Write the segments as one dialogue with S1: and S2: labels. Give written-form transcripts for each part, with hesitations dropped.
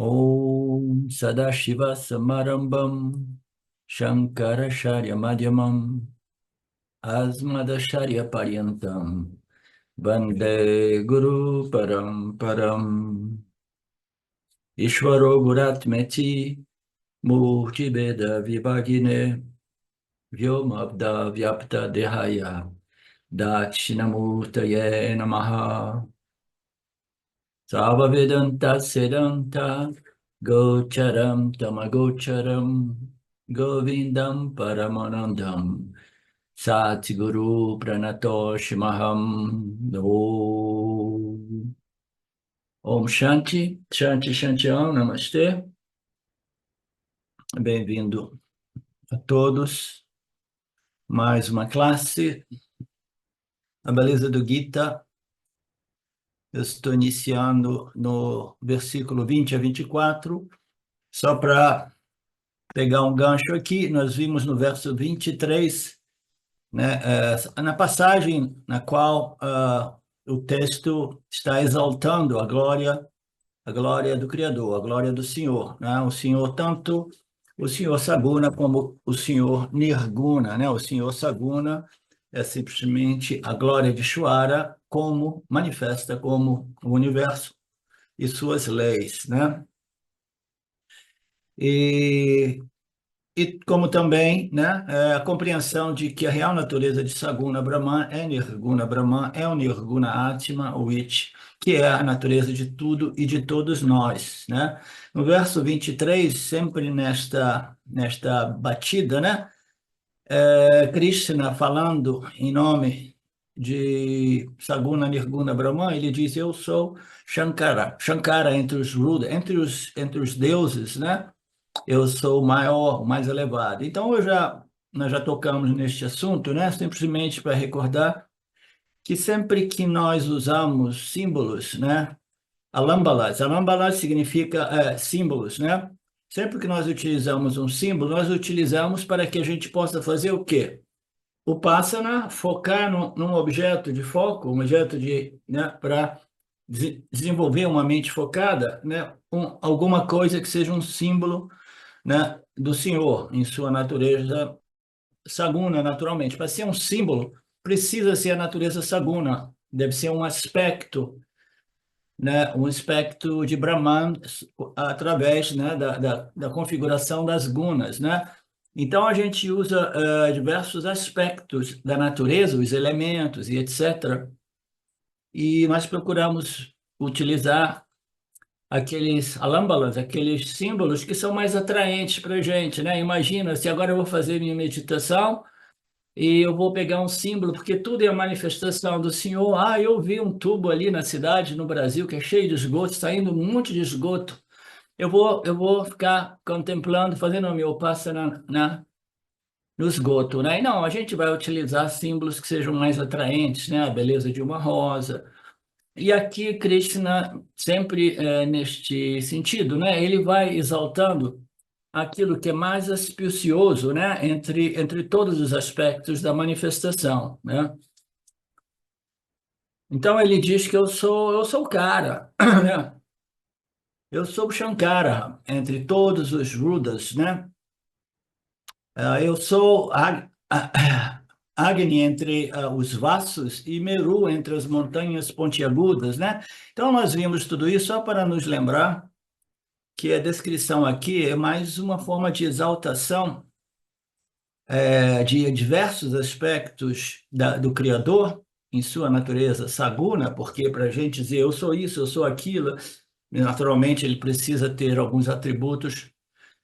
S1: Om Sadashiva Samarambam Shankaracharya Madhyamam Asmadacharya Paryantam Vande Guru Paramparam Ishvaro Guratmeti Murtibeda Vibhagine Vyomabda Vyapta Dehaya Dakshinamurtaye Namaha Sava Vedanta Sedanta Gocharam Tamagocharam Govindam Paramanandam Satguru Pranatoshimaham Om Shanti, Shanti Shanti Om, Namastê. Bem-vindo a todos. Mais uma classe. A beleza do Gita. Eu estou iniciando no versículo 20 a 24. Só para pegar um gancho aqui, nós vimos no verso 23, né, na passagem na qual o texto está exaltando a glória do Criador, a glória do Senhor, né? O Senhor, tanto o Senhor Saguna como o Senhor Nirguna, né? O Senhor Saguna é simplesmente a glória de Shvara como manifesta como o universo e suas leis, né? E como também, né, a compreensão de que a real natureza de Saguna Brahman é Nirguna Brahman, é o Nirguna Atma, o It, que é a natureza de tudo e de todos nós, né? No verso 23, sempre nesta batida, né, Krishna falando em nome de Saguna Nirguna Brahman, ele diz: eu sou Shankara. Shankara entre os Ruda, entre os deuses, né? Eu sou o maior, o mais elevado. Então, nós já tocamos neste assunto, né? Simplesmente para recordar que sempre que nós usamos símbolos, né? Alambalas significa símbolos, né? Sempre que nós utilizamos um símbolo, nós utilizamos para que a gente possa fazer o quê? O Upasana, focar num objeto de foco, um objeto né, para desenvolver uma mente focada, né? Alguma coisa que seja um símbolo, né, do Senhor, em sua natureza saguna, naturalmente. Para ser um símbolo, precisa ser a natureza saguna, deve ser um aspecto, né, um aspecto de Brahman através, né, da configuração das gunas, né? Então, a gente usa diversos aspectos da natureza, os elementos e etc. E nós procuramos utilizar aqueles alâmbalas, aqueles símbolos que são mais atraentes para a gente, né? Imagina, se agora eu vou fazer minha meditação e eu vou pegar um símbolo, porque tudo é a manifestação do Senhor. Ah, eu vi um tubo ali na cidade, no Brasil, que é cheio de esgoto, saindo um monte de esgoto. Eu vou ficar contemplando, fazendo a minha upassana no esgoto, né? E não, a gente vai utilizar símbolos que sejam mais atraentes, né? A beleza de uma rosa, e aqui Krishna sempre neste sentido, né? Ele vai exaltando aquilo que é mais auspicioso, né? Entre todos os aspectos da manifestação, né? Então ele diz que eu sou o cara, né? Eu sou o Shankara entre todos os Rudas, né? Eu sou Agni entre os Vassos e Meru entre as montanhas pontiagudas, né? Então nós vimos tudo isso só para nos lembrar que a descrição aqui é mais uma forma de exaltação de diversos aspectos do Criador em sua natureza saguna, porque para a gente dizer eu sou isso, eu sou aquilo, naturalmente ele precisa ter alguns atributos,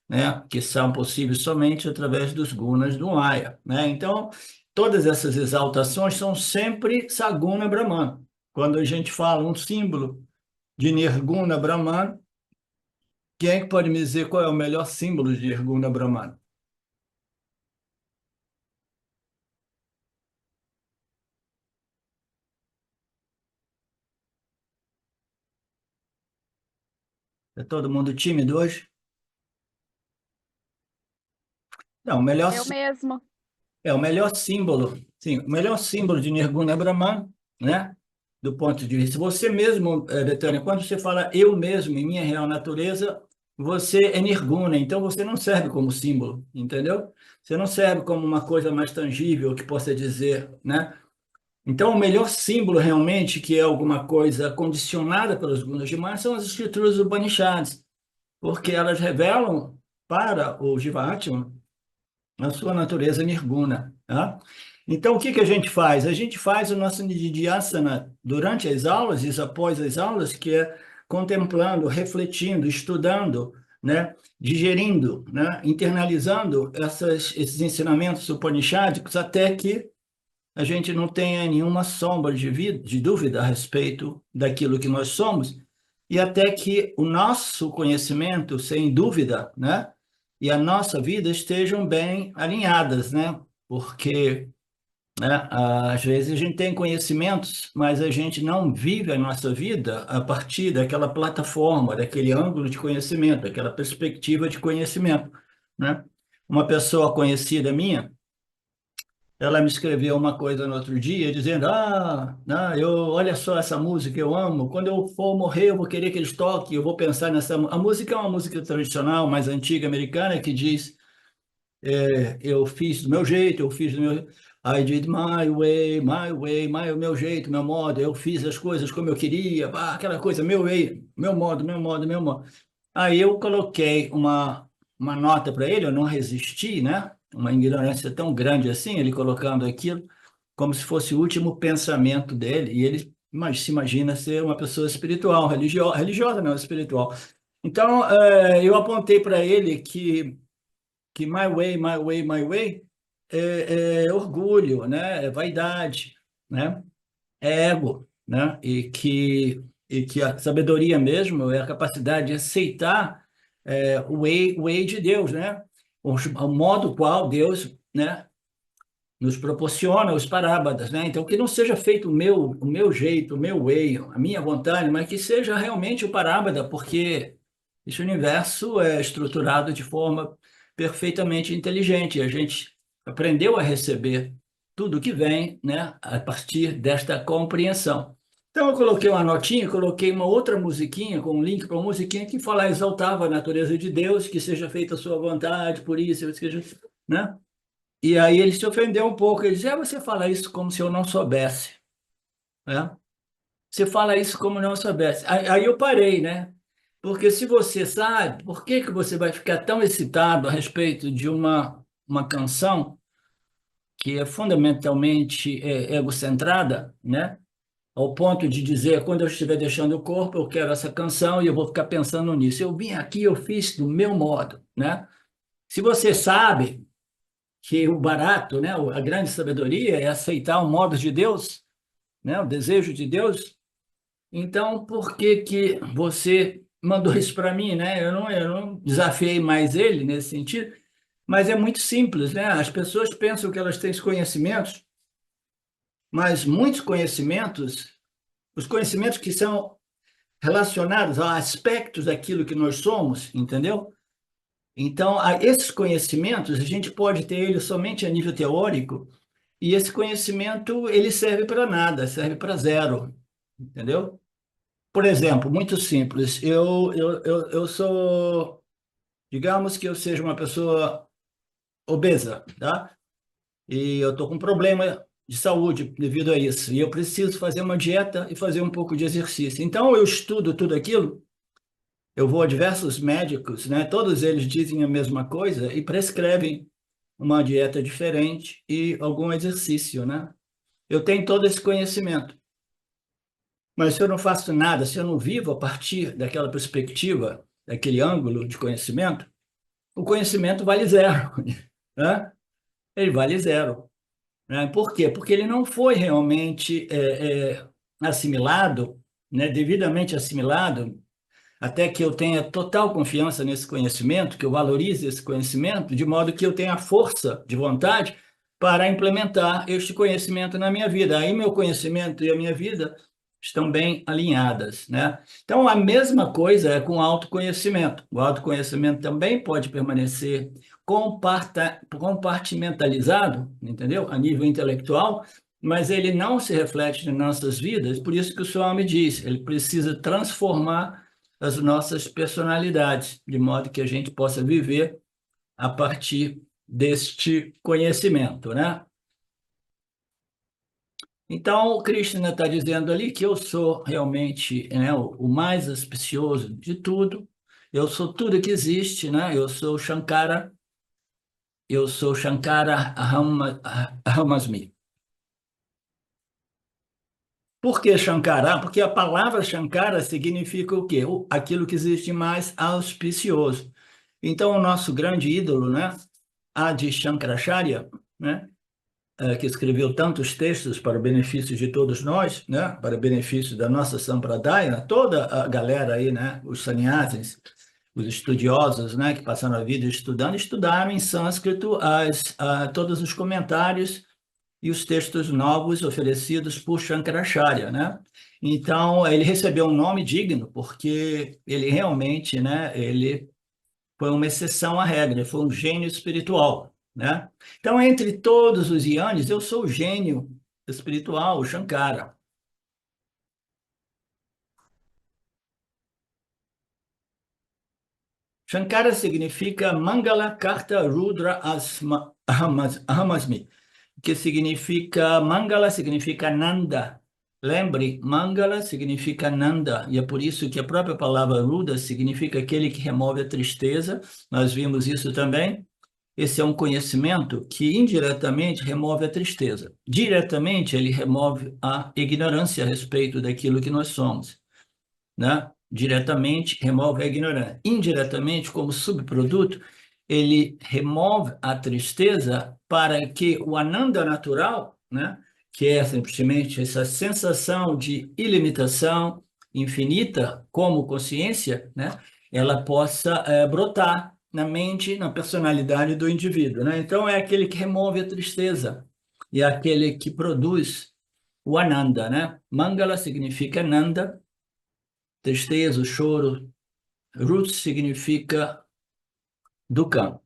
S1: né, que são possíveis somente através dos gunas do Maya, né? Então, todas essas exaltações são sempre Saguna Brahman. Quando a gente fala um símbolo de Nirguna Brahman, quem é que pode me dizer qual é o melhor símbolo de Nirguna Brahman? É todo mundo tímido hoje? Não,
S2: Eu mesmo.
S1: o melhor símbolo, sim, o melhor símbolo de Nirguna Brahman, né? Do ponto de vista, você mesmo, Betânia, quando você fala eu mesmo, em minha real natureza, você é nirguna, então você não serve como símbolo, entendeu? Você não serve como uma coisa mais tangível que possa dizer, né? Então, o melhor símbolo realmente, que é alguma coisa condicionada pelos gunas de Maya, são as escrituras Upanishads, porque elas revelam para o Jivatma a sua natureza nirguna, tá? Então, o que que a gente faz? A gente faz o nosso Nididhyasana durante as aulas e após as aulas, que é contemplando, refletindo, estudando, né? Digerindo, né? Internalizando esses ensinamentos upanishádicos até que a gente não tenha nenhuma sombra de dúvida a respeito daquilo que nós somos, e até que o nosso conhecimento, sem dúvida, né, e a nossa vida estejam bem alinhadas, né? Porque, né, às vezes a gente tem conhecimentos, mas a gente não vive a nossa vida a partir daquela plataforma, daquele ângulo de conhecimento, daquela perspectiva de conhecimento, né? Uma pessoa conhecida minha, ela me escreveu uma coisa no outro dia, dizendo: olha só essa música, eu amo. Quando eu for morrer, eu vou querer que eles toquem, eu vou pensar nessa. A música é uma música tradicional, mais antiga, americana, que diz: eu fiz do meu jeito, eu fiz do meu. I did my way, o meu jeito, meu modo. Eu fiz as coisas como eu queria, aquela coisa, meu way, meu modo, meu modo, meu modo. Aí eu coloquei uma nota para ele, eu não resisti, né? Uma ignorância tão grande assim, ele colocando aquilo como se fosse o último pensamento dele, e ele se imagina ser uma pessoa espiritual, religiosa não, espiritual. Então, eu apontei para ele que my way é orgulho, né? É vaidade, né? É ego, né? E que a sabedoria mesmo é a capacidade de aceitar o way de Deus, né? O modo qual Deus, né, nos proporciona os parábadas, né? Então, que não seja feito o meu jeito, o meu way, a minha vontade, mas que seja realmente o parábada, porque esse universo é estruturado de forma perfeitamente inteligente. A gente aprendeu a receber tudo que vem, né, a partir desta compreensão. Então, eu coloquei uma notinha, coloquei uma outra musiquinha, com um link para uma musiquinha que fala, exaltava a natureza de Deus, que seja feita a sua vontade, por isso, né? E aí ele se ofendeu um pouco. Ele disse: você fala isso como se eu não soubesse, né? Você fala isso como não soubesse. Aí eu parei, né? Porque se você sabe, por que que você vai ficar tão excitado a respeito de uma canção que é fundamentalmente egocentrada, né? Ao ponto de dizer, quando eu estiver deixando o corpo, eu quero essa canção e eu vou ficar pensando nisso. Eu vim aqui, eu fiz do meu modo, né? Se você sabe que o barato, né, a grande sabedoria é aceitar o modo de Deus, né, o desejo de Deus. Então, por que que você mandou isso para mim, né? Eu não desafiei mais ele nesse sentido, mas é muito simples, né? As pessoas pensam que elas têm os conhecimentos, mas muitos conhecimentos, os conhecimentos que são relacionados a aspectos daquilo que nós somos, entendeu? Então, esses conhecimentos, a gente pode ter eles somente a nível teórico. E esse conhecimento, ele serve para nada, serve para zero, entendeu? Por exemplo, muito simples, eu sou, digamos que eu seja uma pessoa obesa, tá? E eu estou com problema de saúde devido a isso, e eu preciso fazer uma dieta e fazer um pouco de exercício. Então, eu estudo tudo aquilo, eu vou a diversos médicos, né? Todos eles dizem a mesma coisa e prescrevem uma dieta diferente e algum exercício, né? Eu tenho todo esse conhecimento. Mas se eu não faço nada, se eu não vivo a partir daquela perspectiva, daquele ângulo de conhecimento, o conhecimento vale zero, né? Ele vale zero, né? Por quê? Porque ele não foi realmente assimilado, né? Devidamente assimilado, até que eu tenha total confiança nesse conhecimento, que eu valorize esse conhecimento, de modo que eu tenha força de vontade para implementar este conhecimento na minha vida. Aí meu conhecimento e a minha vida estão bem alinhadas, né? Então, a mesma coisa é com o autoconhecimento. O autoconhecimento também pode permanecer compartimentalizado, entendeu? A nível intelectual, mas ele não se reflete nas nossas vidas, por isso que o Swami diz, ele precisa transformar as nossas personalidades, de modo que a gente possa viver a partir deste conhecimento, né? Então, o Krishna está dizendo ali que eu sou realmente, né, o mais auspicioso de tudo, eu sou tudo que existe, né? Eu sou Shankara Ahamasmi. Por que Shankara? Porque a palavra Shankara significa o quê? Aquilo que existe mais auspicioso. Então, o nosso grande ídolo, né, Adi Shankaracharya, né, que escreveu tantos textos para o benefício de todos nós, né, para o benefício da nossa Sampradaya, toda a galera aí, né, os sannyasis, os estudiosos, né, que passaram a vida estudando, estudaram em sânscrito todos os comentários e os textos novos oferecidos por Shankaracharya, né? Então, ele recebeu um nome digno, porque ele realmente, né, ele foi uma exceção à regra, ele foi um gênio espiritual, né? Então, entre todos os Yanis, eu sou o gênio espiritual, o Shankara. Shankara significa Mangala Karta Rudra Ahamasmi, que significa, Mangala significa Nanda. Lembre, Mangala significa Nanda, e é por isso que a própria palavra Ruda significa aquele que remove a tristeza. Nós vimos isso também. Esse é um conhecimento que indiretamente remove a tristeza. Diretamente, ele remove a ignorância a respeito daquilo que nós somos, né? Diretamente remove a ignorância. Indiretamente, como subproduto, ele remove a tristeza para que o ananda natural, né, que é simplesmente essa sensação de ilimitação infinita como consciência, né, ela possa brotar na mente, na personalidade do indivíduo, né? Então é aquele que remove a tristeza e é aquele que produz o ananda, né? Mangala significa Nanda, tristeza, o choro. Ruth significa do campo.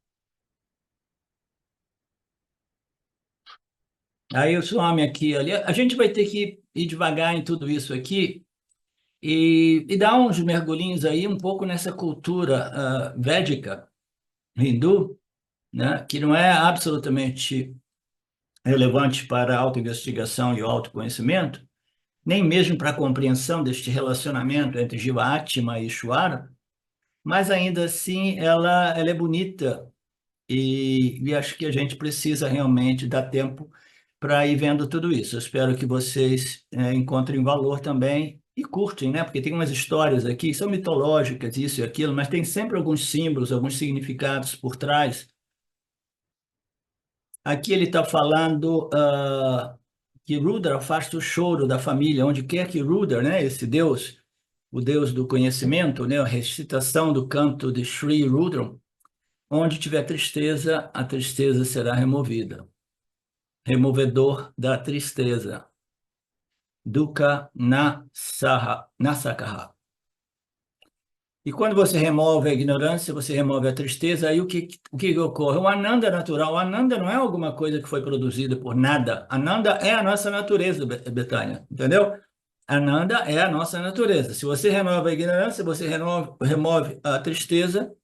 S1: Aí o some aqui, ali. A gente vai ter que ir devagar em tudo isso aqui e dar uns mergulhinhos aí um pouco nessa cultura védica, hindu, né, que não é absolutamente relevante para a autoinvestigação e o autoconhecimento, nem mesmo para a compreensão deste relacionamento entre Jiva-Atma e Ishvara, mas ainda assim ela é bonita. E acho que a gente precisa realmente dar tempo para ir vendo tudo isso. Eu espero que vocês encontrem valor também e curtem, né? Porque tem umas histórias aqui, são mitológicas, isso e aquilo, mas tem sempre alguns símbolos, alguns significados por trás. Aqui ele está falando que Rudra afasta o choro da família, onde quer que Rudra, né, esse deus, o deus do conhecimento, né, a recitação do canto de Sri Rudra, onde tiver tristeza, a tristeza será removida. Removedor da tristeza. Dukkha nasakaha. E quando você remove a ignorância, você remove a tristeza, aí o que ocorre? O ananda natural. O ananda não é alguma coisa que foi produzida por nada. Ananda é a nossa natureza, Betânia, entendeu? Ananda é a nossa natureza. Se você renova a ignorância, você remove a tristeza,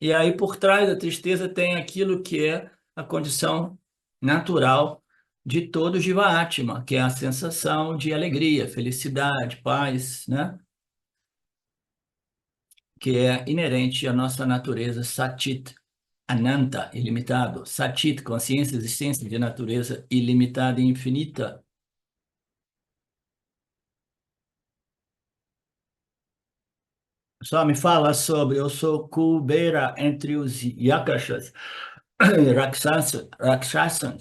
S1: e aí por trás da tristeza tem aquilo que é a condição natural de todo Jiva-Atma, que é a sensação de alegria, felicidade, paz, né? Que é inerente à nossa natureza Satit, Ananta, ilimitado. Satit, consciência, existência de natureza ilimitada e infinita. Só me fala sobre, eu sou Kubera entre os Yakashas, Rakshasas.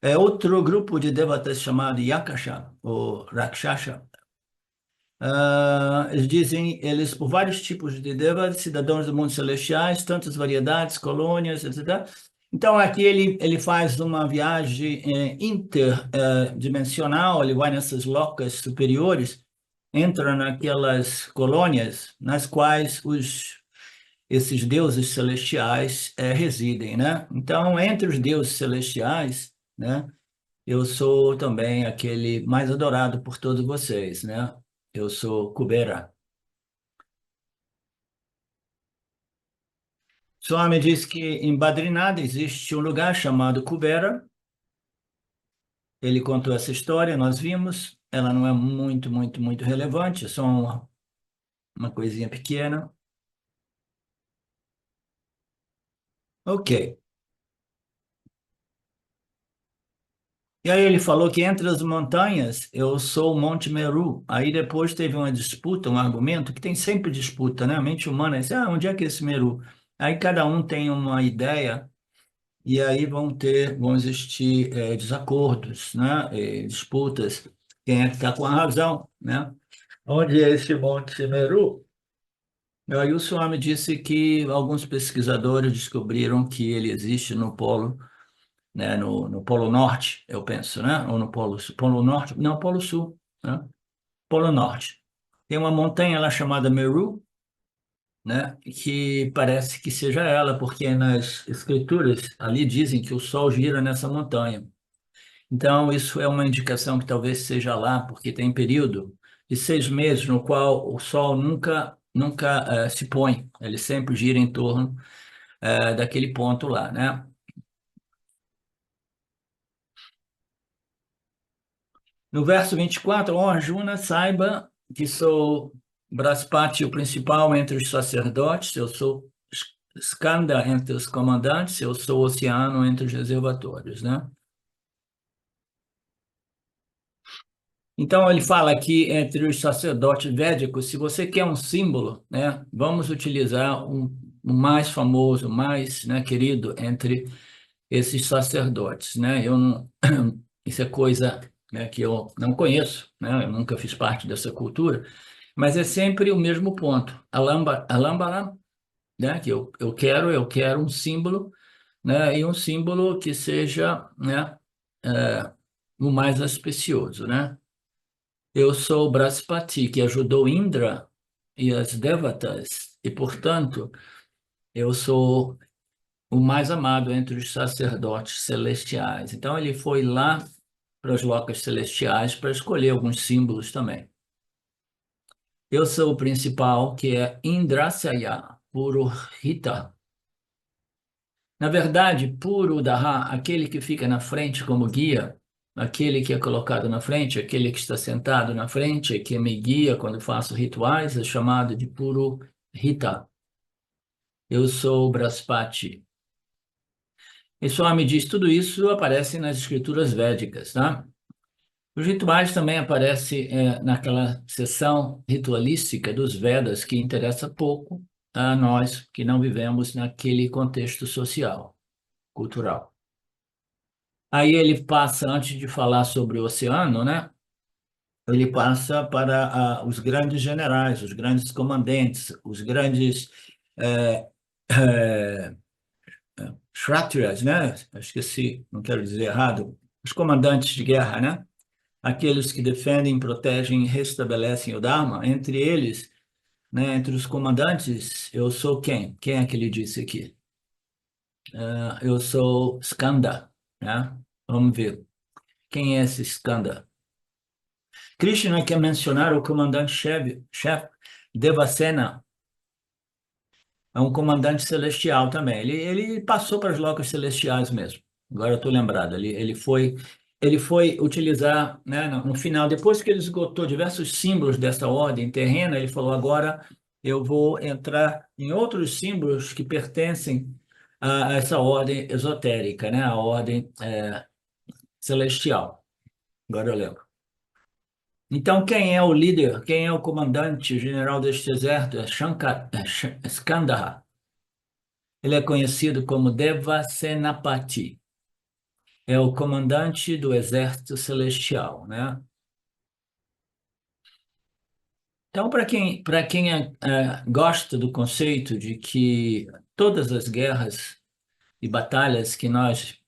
S1: É outro grupo de devatas chamado Yakasha, ou Rakshasa. Eles dizem, eles, por vários tipos de devas, cidadãos do mundo celestiais, tantas variedades, colônias, etc. Então, aqui ele faz uma viagem interdimensional, ele vai nessas locas superiores, entra naquelas colônias nas quais esses deuses celestiais residem, né? Então, entre os deuses celestiais, né? Eu sou também aquele mais adorado por todos vocês, né? Eu sou Kubera. Swami diz que em Badrinath existe um lugar chamado Kubera. Ele contou essa história, nós vimos. Ela não é muito relevante, é só uma coisinha pequena. Ok. E aí ele falou que entre as montanhas eu sou o Monte Meru. Aí depois teve uma disputa, um argumento, que tem sempre disputa, né? A mente humana diz, onde é que é esse Meru? Aí cada um tem uma ideia e aí vão existir desacordos, né? Disputas. Quem é que está com a razão, né? Onde é esse Monte Meru? Aí o Swami disse que alguns pesquisadores descobriram que ele existe no polo, né, no Polo Norte, eu penso, né? Ou no Polo Sul, Polo Norte, não, Polo Sul, né? Polo Norte. Tem uma montanha lá chamada Meru, né? Que parece que seja ela, porque nas escrituras ali dizem que o Sol gira nessa montanha. Então, isso é uma indicação que talvez seja lá, porque tem período de 6 meses no qual o Sol nunca se põe, ele sempre gira em torno daquele ponto lá, né? No verso 24, ó Arjuna, saiba que sou Braspati, o principal entre os sacerdotes, eu sou Skanda entre os comandantes, eu sou Oceano entre os reservatórios, né? Então, ele fala aqui entre os sacerdotes védicos, se você quer um símbolo, né, vamos utilizar o mais famoso, o mais, né, querido entre esses sacerdotes, né? Eu não, isso é coisa, né, que eu não conheço, né? Eu nunca fiz parte dessa cultura, mas é sempre o mesmo ponto. Alambara, né, que eu quero um símbolo, né, e um símbolo que seja, né, o mais auspicioso, né? Eu sou o Braspati, que ajudou Indra e as Devatas, e, portanto, eu sou o mais amado entre os sacerdotes celestiais. Então, ele foi lá para os locais celestiais para escolher alguns símbolos também. Eu sou o principal, que é Indrasaya Purohita. Na verdade, Purudaha, aquele que fica na frente como guia, aquele que é colocado na frente, aquele que está sentado na frente, que me guia quando faço rituais, é chamado de Purohita. Eu sou o Braspati. E Swami diz, tudo isso aparece nas escrituras védicas, tá? Os rituais também aparecem naquela seção ritualística dos Vedas que interessa pouco a nós que não vivemos naquele contexto social, cultural. Aí ele passa, antes de falar sobre o oceano, né? Ele passa para os grandes generais, os grandes comandantes, os grandes eh, eh, Kshatriyas, né? Eu esqueci, não quero dizer errado, os comandantes de guerra, né? Aqueles que defendem, protegem e restabelecem o Dharma. Entre eles, né, entre os comandantes, eu sou quem? Quem é que ele disse aqui? Eu sou Skanda, né? Vamos ver. Quem é esse Skanda? Krishna quer mencionar o comandante-chefe, Devasena, é um comandante celestial também. Ele passou para os locos celestiais mesmo. Agora eu estou lembrado. Ele foi utilizar, né, no final, depois que ele esgotou diversos símbolos dessa ordem terrena, ele falou: agora eu vou entrar em outros símbolos que pertencem a essa ordem esotérica, né, a ordem celestial. Agora eu lembro. Então, quem é o líder, quem é o comandante general deste exército? É Skandha. Ele é conhecido como Devasenapati. É o comandante do exército celestial, né? Então, para quem gosta do conceito de que todas as guerras e batalhas que nós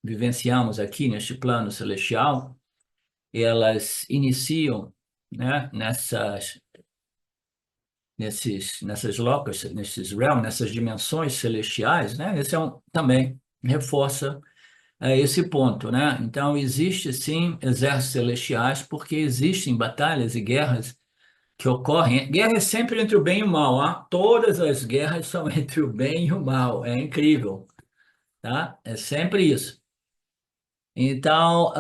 S1: vivenciamos aqui neste plano celestial, elas iniciam, né, nessas locas, nesses realms, nessas dimensões celestiais, né? Esse também reforça esse ponto, né? Então, existe sim exércitos celestiais porque existem batalhas e guerras que ocorrem. Guerra é sempre entre o bem e o mal, ah? Todas as guerras são entre o bem e o mal. É incrível, tá? É sempre isso. Então,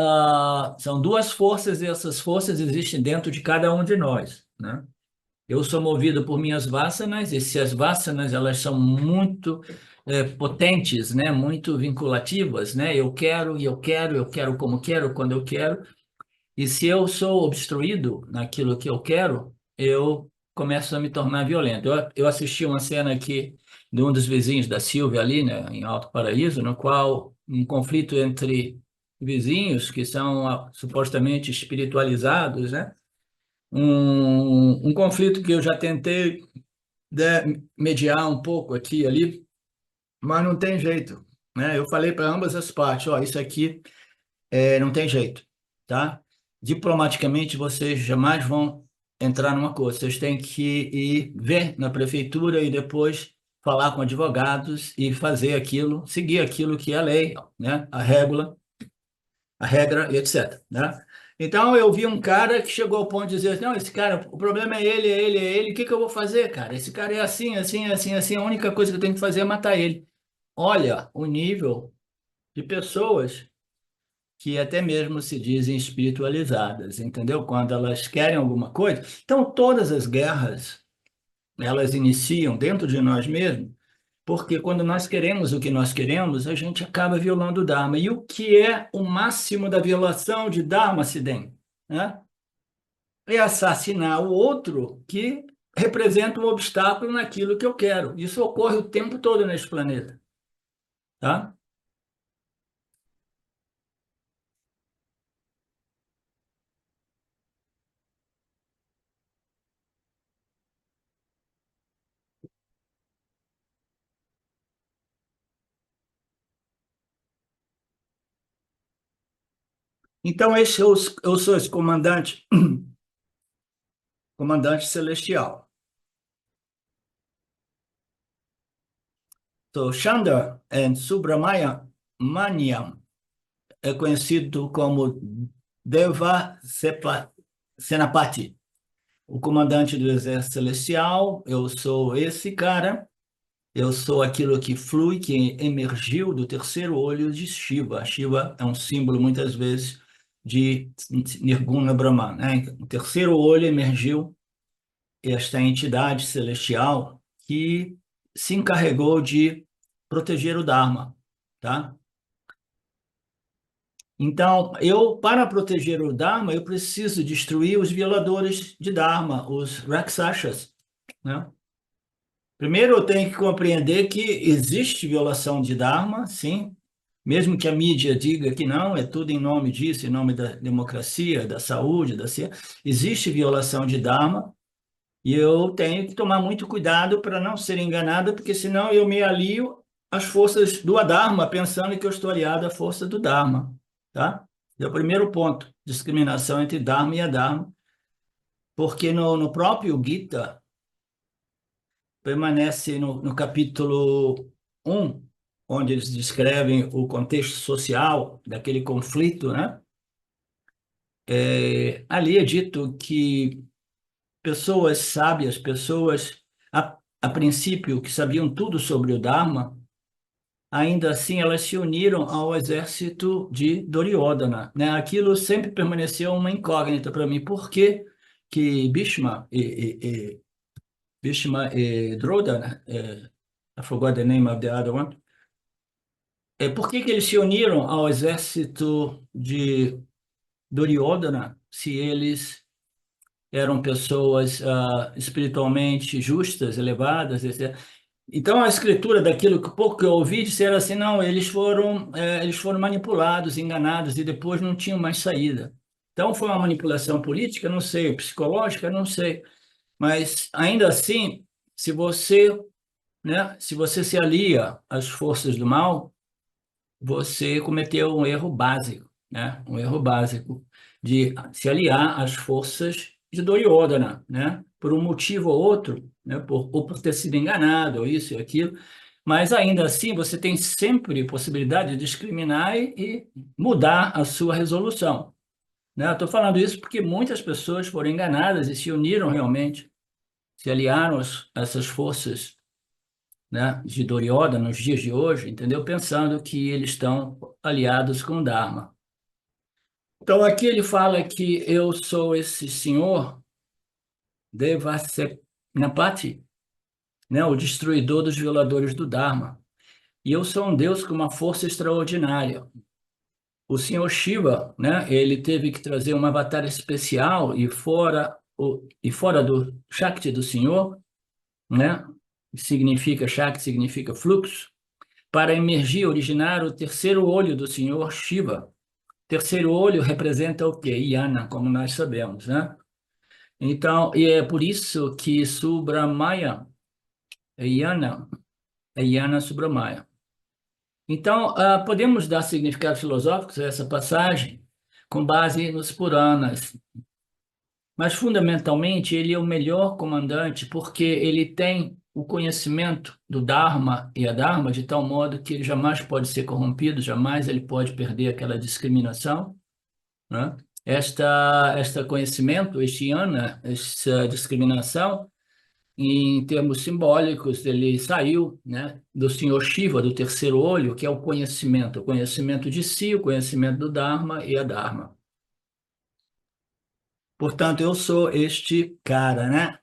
S1: são duas forças e essas forças existem dentro de cada um de nós, né? Eu sou movido por minhas vassanas, e se as vassanas elas são muito potentes, né? Muito vinculativas, né? Eu quero e eu quero como quero, quando eu quero. E se eu sou obstruído naquilo que eu quero, eu começo a me tornar violento. Eu assisti uma cena aqui de um dos vizinhos da Silvia ali, né, em Alto Paraíso, no qual um conflito entre vizinhos que são supostamente espiritualizados, né? Um conflito que eu já tentei, né, mediar um pouco aqui e ali, mas não tem jeito, né? Eu falei para ambas as partes, ó, isso aqui não tem jeito, tá? Diplomaticamente, vocês jamais vão entrar numa coisa. Vocês têm que ir ver na prefeitura e depois falar com advogados e fazer aquilo, seguir aquilo que é a lei, né? A regra e etc, né? Então, eu vi um cara que chegou ao ponto de dizer, não, esse cara, o problema é ele, é ele, é ele, o que que eu vou fazer, cara? Esse cara é assim, assim, assim, assim, a única coisa que eu tenho que fazer é matar ele. Olha o nível de pessoas que até mesmo se dizem espiritualizadas, entendeu? Quando elas querem alguma coisa. Então, todas as guerras, elas iniciam dentro de nós mesmos, porque quando nós queremos o que nós queremos, a gente acaba violando o Dharma. E o que é o máximo da violação de Dharma, Siddhem? Né? É assassinar o outro que representa um obstáculo naquilo que eu quero. Isso ocorre o tempo todo neste planeta, tá? Então, eu sou esse comandante, comandante celestial. So, Chandra and Subramaya Maniam é conhecido como Senapati, o comandante do Exército Celestial. Eu sou esse cara, eu sou aquilo que flui, que emergiu do terceiro olho de Shiva. Shiva é um símbolo, muitas vezes, de Nirguna Brahman, né? O terceiro olho emergiu esta entidade celestial que se encarregou de proteger o Dharma, tá? Então, para proteger o Dharma, eu preciso destruir os violadores de Dharma, os Rakshasas, né? Primeiro, eu tenho que compreender que existe violação de Dharma, sim, mesmo que a mídia diga que não, é tudo em nome disso, em nome da democracia, da saúde, da ciência, existe violação de Dharma, e eu tenho que tomar muito cuidado para não ser enganado, porque senão eu me alio às forças do Adharma, pensando que eu estou aliado à força do Dharma, tá? É o primeiro ponto, discriminação entre Dharma e Adharma, porque no próprio Gita, permanece no capítulo 1, onde eles descrevem o contexto social daquele conflito, né? Ali é dito que pessoas sábias, pessoas a princípio que sabiam tudo sobre o Dharma, ainda assim elas se uniram ao exército de Duryodhana, né? Aquilo sempre permaneceu uma incógnita para mim. Por que que Bhishma e Drodana, I forgot the name of the other one, por que que eles se uniram ao exército de Duryodhana se eles eram pessoas espiritualmente justas, elevadas, etc. Então, a escritura, daquilo que pouco que eu ouvi, disseram assim, não, eles foram manipulados, enganados, e depois não tinham mais saída. Então, foi uma manipulação política, não sei, psicológica, não sei. Mas, ainda assim, se você, né, se você se alia às forças do mal, você cometeu um erro básico, né? Um erro básico de se aliar às forças de Duryodhana, né? Por um motivo ou outro, né? Ou por ter sido enganado, ou isso e aquilo. Mas ainda assim, você tem sempre possibilidade de discriminar e mudar a sua resolução. né? Estou falando isso porque muitas pessoas foram enganadas e se uniram realmente, se aliaram a essas forças, né, de Duryodhana nos dias de hoje, entendeu? Pensando que eles estão aliados com o Dharma. Então aqui ele fala que eu sou esse senhor Devasenapati, né, o destruidor dos violadores do Dharma. E eu sou um Deus com uma força extraordinária. O senhor Shiva, né, ele teve que trazer uma batalha especial e fora do Shakti do senhor, né, significa Shakti significa fluxo, para emergir, originar o terceiro olho do senhor Shiva. Terceiro olho representa o quê? Yana, como nós sabemos, né? Então, e é por isso que Subramaya é Yana, é Yana Subramaya. Então, podemos dar significados filosóficos a essa passagem com base nos Puranas, mas fundamentalmente ele é o melhor comandante porque ele tem o conhecimento do Dharma e a Dharma de tal modo que ele jamais pode ser corrompido, jamais ele pode perder aquela discriminação, né? Esta conhecimento, este yana, essa discriminação, em termos simbólicos, ele saiu, né, do senhor Shiva, do terceiro olho, que é o conhecimento de si, o conhecimento do Dharma e a Dharma. Portanto, eu sou este cara, né?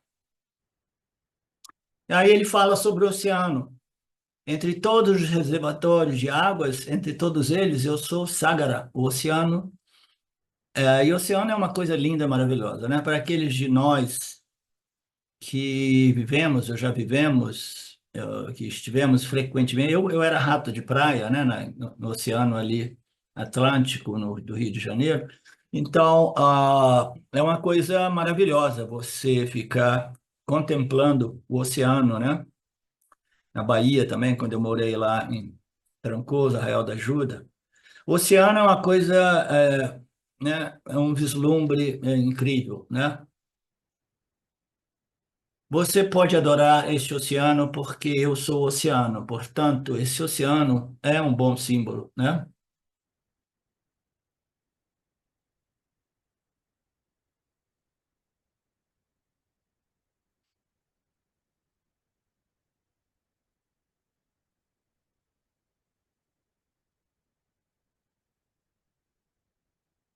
S1: Aí ele fala sobre o oceano. Entre todos os reservatórios de águas, entre todos eles, eu sou Sagara, o oceano. E o oceano é uma coisa linda, maravilhosa, né? Para aqueles de nós que vivemos, ou já vivemos, que estivemos frequentemente. Eu era rato de praia, né, no oceano ali Atlântico, do Rio de Janeiro. Então, é uma coisa maravilhosa você ficar contemplando o oceano, né? Na Bahia também, quando eu morei lá em Trancoso, Arraial da Ajuda. O oceano é uma coisa, né? É um vislumbre incrível, né? Você pode adorar este oceano porque eu sou o oceano, portanto, esse oceano é um bom símbolo, né?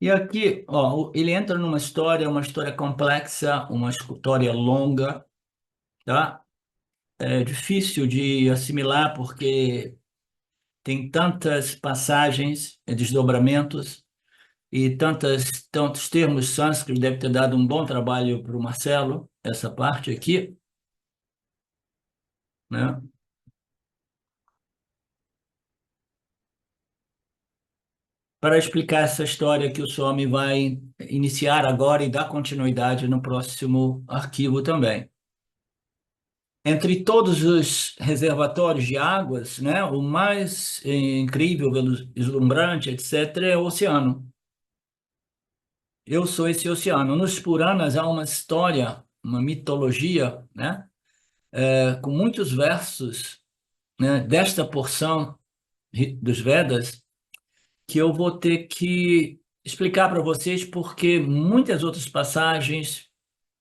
S1: E aqui, ó, ele entra numa história, uma história complexa, uma história longa, tá? É difícil de assimilar porque tem tantas passagens, desdobramentos e tantos termos sânscritos, deve ter dado um bom trabalho para o Marcelo, essa parte aqui, né? Para explicar essa história que o Swami vai iniciar agora e dar continuidade no próximo arquivo também. Entre todos os reservatórios de águas, né, o mais incrível, deslumbrante, etc., é o oceano. Eu sou esse oceano. Nos Puranas há uma história, uma mitologia, né, com muitos versos, né, desta porção dos Vedas que eu vou ter que explicar para vocês porque muitas outras passagens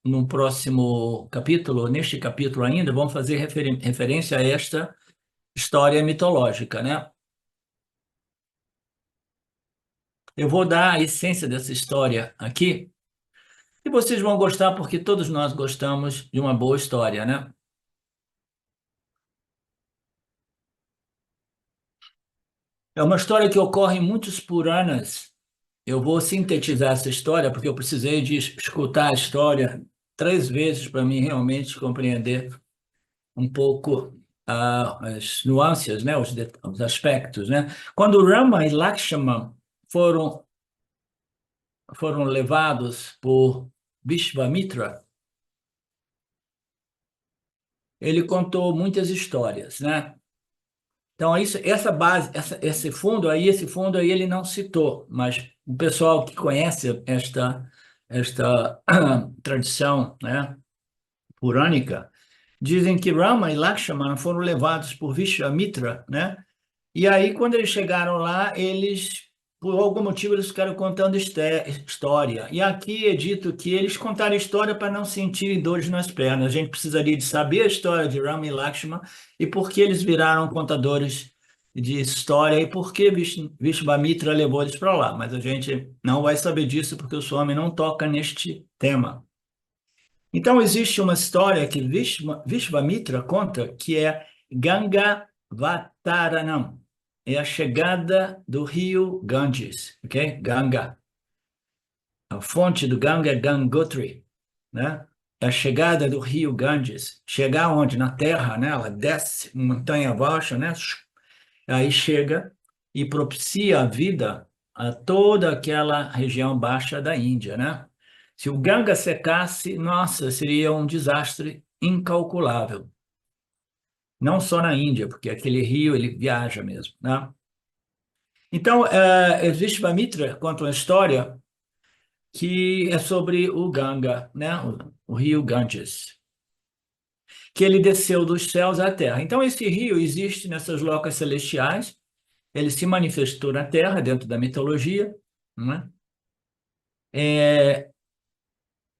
S1: no próximo capítulo, neste capítulo ainda, vão fazer referência a esta história mitológica, né? Eu vou dar a essência dessa história aqui e vocês vão gostar porque todos nós gostamos de uma boa história, né? É uma história que ocorre em muitos Puranas. Eu vou sintetizar essa história porque eu precisei de escutar a história 3 vezes para mim realmente compreender um pouco as nuances, né, os aspectos, né? Quando Rama e Lakshmana foram foram levados por Vishvamitra, ele contou muitas histórias, né? Então essa base, esse fundo aí ele não citou, mas o pessoal que conhece esta tradição, né, purânica, dizem que Rama e Lakshmana foram levados por Vishvamitra, né? E aí, quando eles chegaram lá, eles por algum motivo eles ficaram contando história. E aqui é dito que eles contaram história para não sentirem dores nas pernas. A gente precisaria de saber a história de Ram e Lakshmana e por que eles viraram contadores de história e por que Vishvamitra levou eles para lá. Mas a gente não vai saber disso porque o Swami não toca neste tema. Então, existe uma história que Vishvamitra conta que é Ganga Vataranam. É a chegada do rio Ganges, ok? Ganga. A fonte do Ganga é Gangotri, né? É a chegada do rio Ganges. Chegar onde? Na terra, né? Ela desce, montanha abaixo, né? Aí chega e propicia a vida a toda aquela região baixa da Índia, né? Se o Ganga secasse, nossa, seria um desastre incalculável. Não só na Índia, porque aquele rio ele viaja mesmo, né? Então, Vishvamitra conta uma história que é sobre o Ganga, né? O rio Ganges, que ele desceu dos céus à terra. Então, esse rio existe nessas locas celestiais, ele se manifestou na terra, dentro da mitologia, né? É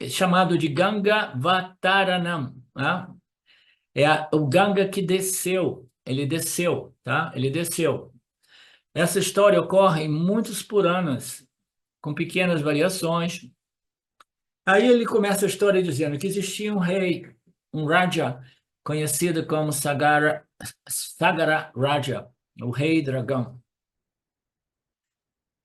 S1: chamado de Ganga Vataranam, né? O Ganga que desceu, ele desceu, tá? Ele desceu. Essa história ocorre em muitos Puranas, com pequenas variações. Aí ele começa a história dizendo que existia um rei, um Raja, conhecido como Sagara Raja, o rei dragão.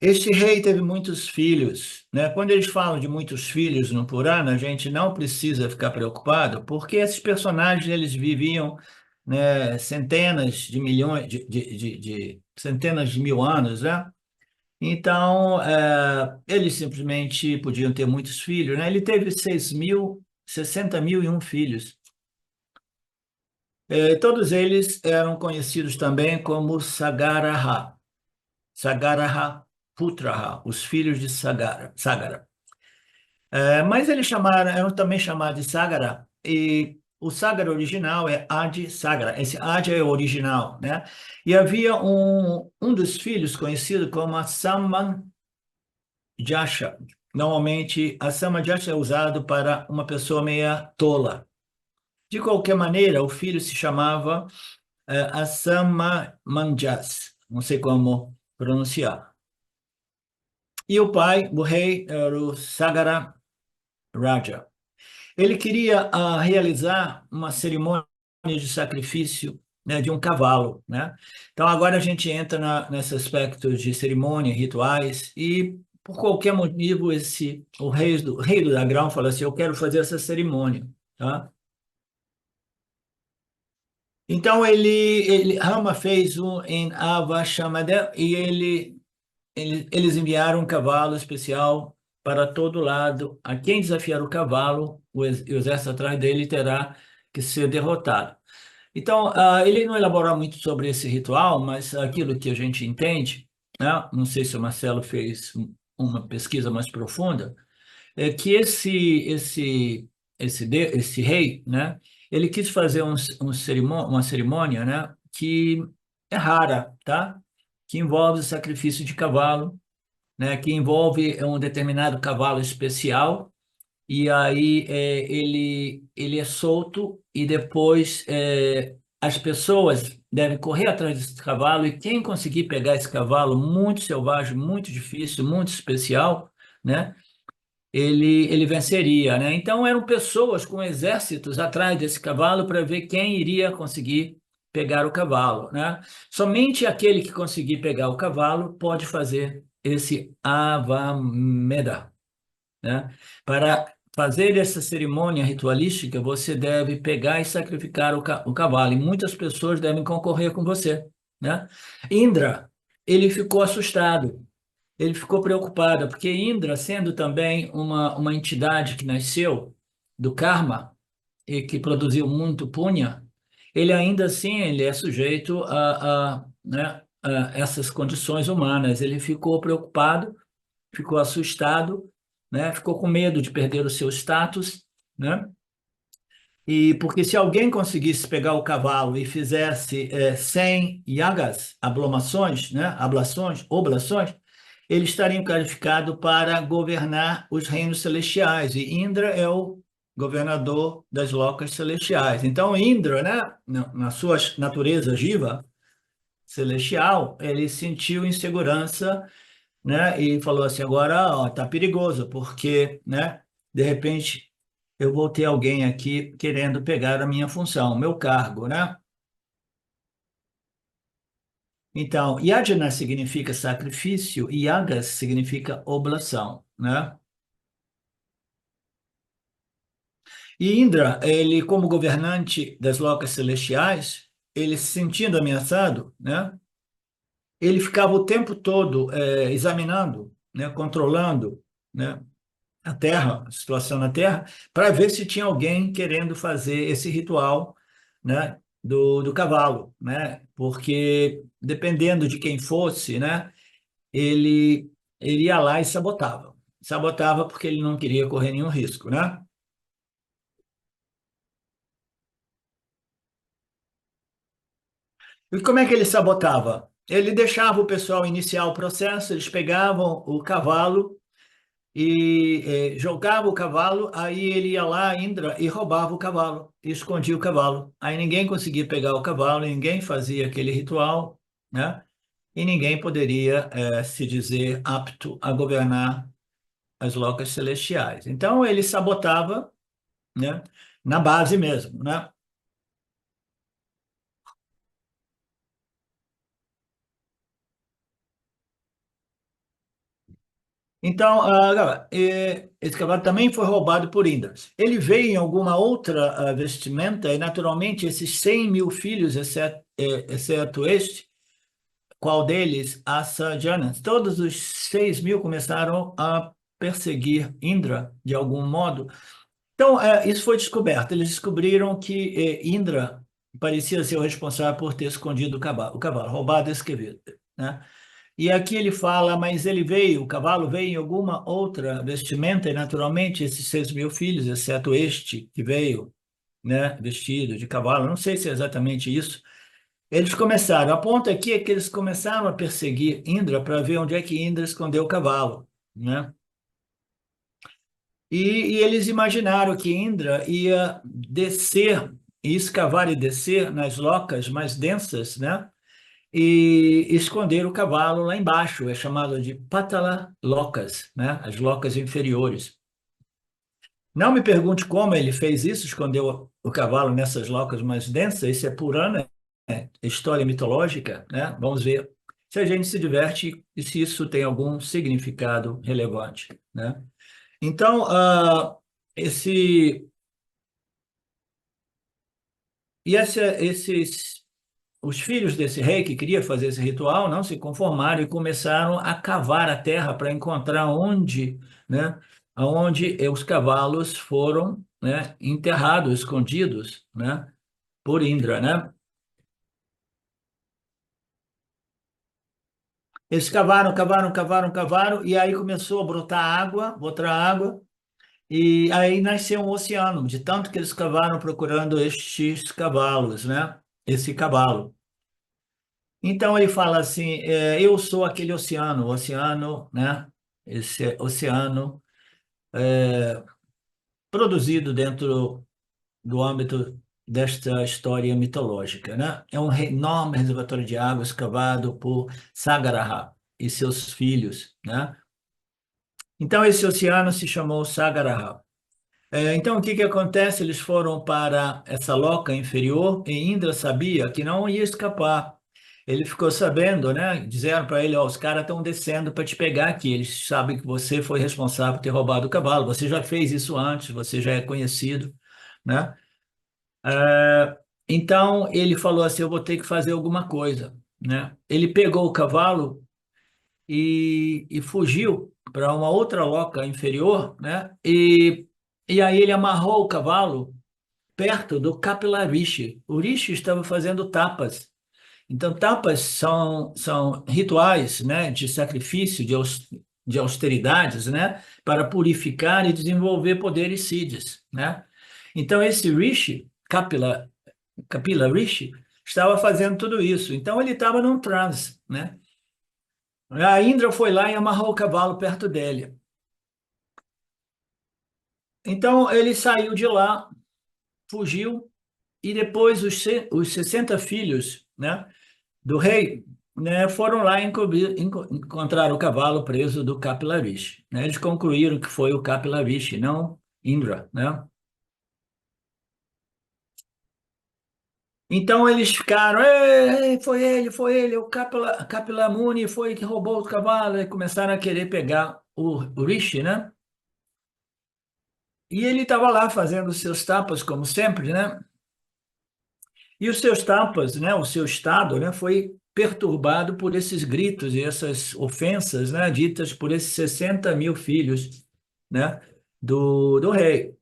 S1: Este rei teve muitos filhos, né? Quando eles falam de muitos filhos no Purana, a gente não precisa ficar preocupado, porque esses personagens eles viviam, né, centenas de milhões, centenas de mil anos, né? Então, eles simplesmente podiam ter muitos filhos, né? Ele teve 60.001 filhos. Todos eles eram conhecidos também como Sagaraha. Sagaraha Putraha, os filhos de Sagara. Mas eles eram também chamados de Sagara, e o Sagara original é Adi Sagara, esse Adi é o original, né? E havia um dos filhos conhecido como Asamman Jasha. Normalmente, Asamman Jasha é usado para uma pessoa meia tola. De qualquer maneira, o filho se chamava Asama Manjas, não sei como pronunciar. E o pai, o rei, era o Sagara Raja. Ele queria realizar uma cerimônia de sacrifício, né, de um cavalo, né? Então agora a gente entra nesse aspecto de cerimônia, rituais e por qualquer motivo o rei do dragão fala assim, eu quero fazer essa cerimônia, tá? Então Rama fez um em Avashamada e eles enviaram um cavalo especial para todo lado. A quem desafiar o cavalo, o exército atrás dele terá que ser derrotado. Então, ele não elaborou muito sobre esse ritual, mas aquilo que a gente entende, né? Não sei se o Marcelo fez uma pesquisa mais profunda, é que esse rei, né? Ele quis fazer uma cerimônia, né? Que é rara, tá? Que envolve o sacrifício de cavalo, né, que envolve um determinado cavalo especial, e aí ele é solto e depois as pessoas devem correr atrás desse cavalo e quem conseguir pegar esse cavalo muito selvagem, muito difícil, muito especial, né, ele venceria, né? Então eram pessoas com exércitos atrás desse cavalo para ver quem iria conseguir pegar o cavalo, né? Somente aquele que conseguir pegar o cavalo pode fazer esse avameda, né? Para fazer essa cerimônia ritualística, você deve pegar e sacrificar o cavalo, e muitas pessoas devem concorrer com você, né? Indra, ele ficou assustado, ele ficou preocupado, porque Indra, sendo também uma entidade que nasceu do karma e que produziu muito punha, ele ainda assim ele é sujeito né, a essas condições humanas. Ele ficou preocupado, ficou assustado, né, ficou com medo de perder o seu status, né? E porque se alguém conseguisse pegar o cavalo e fizesse 100 yagas, ablumações, né, ablações, oblações, ele estaria qualificado para governar os reinos celestiais, e Indra é o governador das locas celestiais. Então, Indra, né, na sua natureza jiva celestial, ele sentiu insegurança, né, e falou assim, agora, ó, tá perigoso, porque, né, de repente eu vou ter alguém aqui querendo pegar a minha função, o meu cargo, né? Então, yajna significa sacrifício e yagas significa oblação, né? E Indra, ele como governante das locas celestiais, ele se sentindo ameaçado, né? Ele ficava o tempo todo examinando, né? Controlando, né? A Terra, a situação na Terra, para ver se tinha alguém querendo fazer esse ritual, né? Do cavalo, né? Porque dependendo de quem fosse, né? ele, ele ia lá e sabotava. Sabotava porque ele não queria correr nenhum risco, né? E como é que ele sabotava? Ele deixava o pessoal iniciar o processo, eles pegavam o cavalo e jogavam o cavalo, aí ele ia lá, Indra, e roubava o cavalo, e escondia o cavalo. Aí ninguém conseguia pegar o cavalo, ninguém fazia aquele ritual, né? E ninguém poderia se dizer apto a governar as locas celestiais. Então ele sabotava, né? Na base mesmo, né? Então, esse cavalo também foi roubado por Indras. Ele veio em alguma outra vestimenta e, naturalmente, esses 100.000 filhos, exceto este, qual deles? Assajanas. Todos os 6.000 começaram a perseguir Indra de algum modo. Então, isso foi descoberto. Eles descobriram que Indra parecia ser o responsável por ter escondido o cavalo, roubado esse esqueleto, né? E aqui ele fala, mas ele veio, o cavalo veio em alguma outra vestimenta, e naturalmente esses 6.000 filhos, exceto este que veio, né, vestido de cavalo, não sei se é exatamente isso. Eles começaram, a ponto aqui é que eles começaram a perseguir Indra para ver onde é que Indra escondeu o cavalo, né? E eles imaginaram que Indra ia descer, e escavar e descer nas locas mais densas, né? E esconder o cavalo lá embaixo, é chamado de Patala Locas, né? As locas inferiores. Não me pergunte como ele fez isso, escondeu o cavalo nessas locas mais densas, isso é Purana, é história mitológica, né? Vamos ver se a gente se diverte e se isso tem algum significado relevante, né? Então, esse esses os filhos desse rei que queria fazer esse ritual não se conformaram e começaram a cavar a terra para encontrar onde, né, aonde os cavalos foram, né, enterrados, escondidos, né, por Indra, né? Eles cavaram, cavaram, cavaram, cavaram e aí começou a brotar água e aí nasceu um oceano, de tanto que eles cavaram procurando estes cavalos, né? Esse cavalo. Então ele fala assim, eu sou aquele oceano, o oceano, né? Esse oceano produzido dentro do âmbito desta história mitológica, né? É um enorme reservatório de água escavado por Sagaraha e seus filhos, né? Então esse oceano se chamou Sagaraha. Então, o que que acontece? Eles foram para essa loca inferior e Indra sabia que não ia escapar. Ele ficou sabendo, né? Disseram para ele, ó, os caras estão descendo para te pegar aqui. Eles sabem que você foi responsável por ter roubado o cavalo. Você já fez isso antes, você já é conhecido, né? Então, ele falou assim, eu vou ter que fazer alguma coisa, né? Ele pegou o cavalo e fugiu para uma outra loca inferior, né? E aí ele amarrou o cavalo perto do Kapila Rishi. O Rishi estava fazendo tapas. Então, tapas são rituais, né, de sacrifício, de austeridades, né, para purificar e desenvolver poderes siddhis, né? Então, esse Rishi, Kapila Rishi, estava fazendo tudo isso. Então, ele estava num transe, né? A Indra foi lá e amarrou o cavalo perto dele. Então ele saiu de lá, fugiu, e depois os 60 filhos, né, do rei, né, foram lá e encontrar o cavalo preso do Kapilavastu, né? Eles concluíram que foi o Kapilavastu, não Indra, né? Então eles ficaram, "Ei, foi ele, o Kapila Muni foi que roubou o cavalo", e começaram a querer pegar o Rishi, né? E ele estava lá fazendo os seus tapas, como sempre, né? E os seus tapas, né? O seu estado, né? Foi perturbado por esses gritos e essas ofensas, né? Ditas por esses 60 mil filhos, né? Do rei.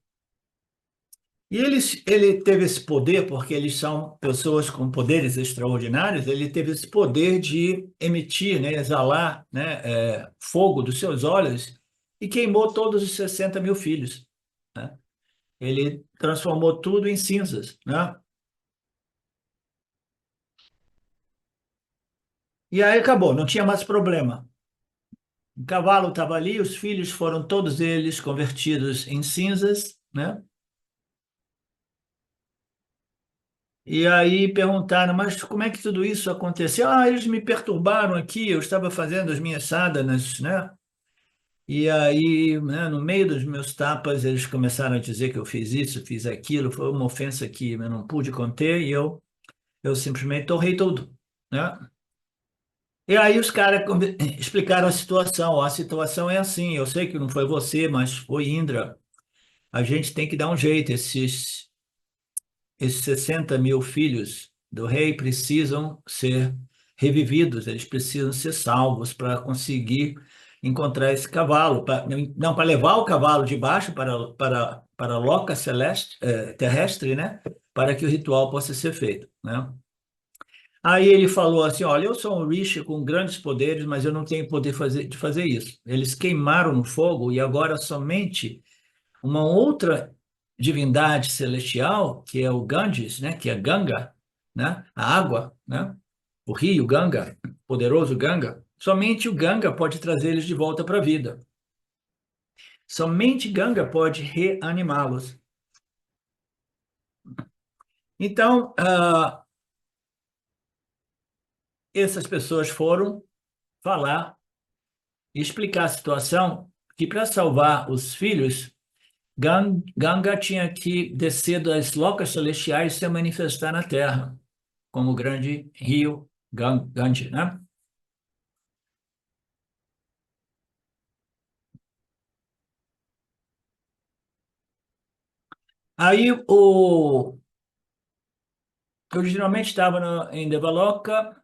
S1: E ele teve esse poder, porque eles são pessoas com poderes extraordinários, ele teve esse poder de emitir, né, exalar, né, fogo dos seus olhos e queimou todos os 60 mil filhos, né? Ele transformou tudo em cinzas, né? E aí acabou, não tinha mais problema. O cavalo estava ali, os filhos foram todos eles convertidos em cinzas, né? E aí perguntaram, mas como é que tudo isso aconteceu? Ah, eles me perturbaram aqui, eu estava fazendo as minhas sadhanas, né? E aí, né, no meio dos meus tapas, eles começaram a dizer que eu fiz isso, fiz aquilo, foi uma ofensa que eu não pude conter e eu simplesmente torrei tudo, né? E aí os caras explicaram a situação. Ó, a situação é assim, eu sei que não foi você, mas foi Indra. A gente tem que dar um jeito, esses 60 mil filhos do rei precisam ser revividos, eles precisam ser salvos para conseguir encontrar esse cavalo, não para levar o cavalo de baixo para a loca celeste, terrestre, né? Para que o ritual possa ser feito, né? Aí ele falou assim: olha, eu sou um Rishi com grandes poderes, mas eu não tenho poder de fazer isso. Eles queimaram no fogo e agora somente uma outra divindade celestial, que é o Ganges, né, que é Ganga, né, a água, né, o rio Ganga, poderoso Ganga, somente o Ganga pode trazer eles de volta para a vida. Somente Ganga pode reanimá-los. Então, essas pessoas foram falar e explicar a situação que para salvar os filhos, Ganga tinha que descer das locas celestiais e se manifestar na Terra, como o grande rio Ganges, né? Aí eu geralmente estava em Devaloka,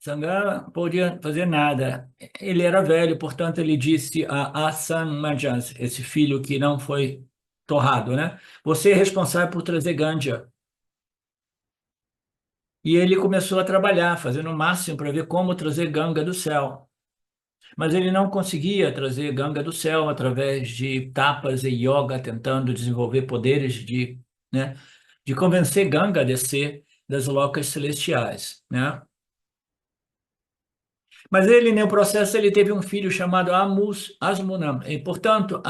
S1: Sangha não podia fazer nada. Ele era velho, portanto ele disse a Asan Majas, esse filho que não foi torrado, né? Você é responsável por trazer Ganja. E ele começou a trabalhar, fazendo o máximo para ver como trazer Ganga do céu. Mas ele não conseguia trazer Ganga do céu através de tapas e yoga, tentando desenvolver poderes né, de convencer Ganga a descer das locas celestiais, né? Mas ele, no processo, ele teve um filho chamado Asmunam. E, portanto,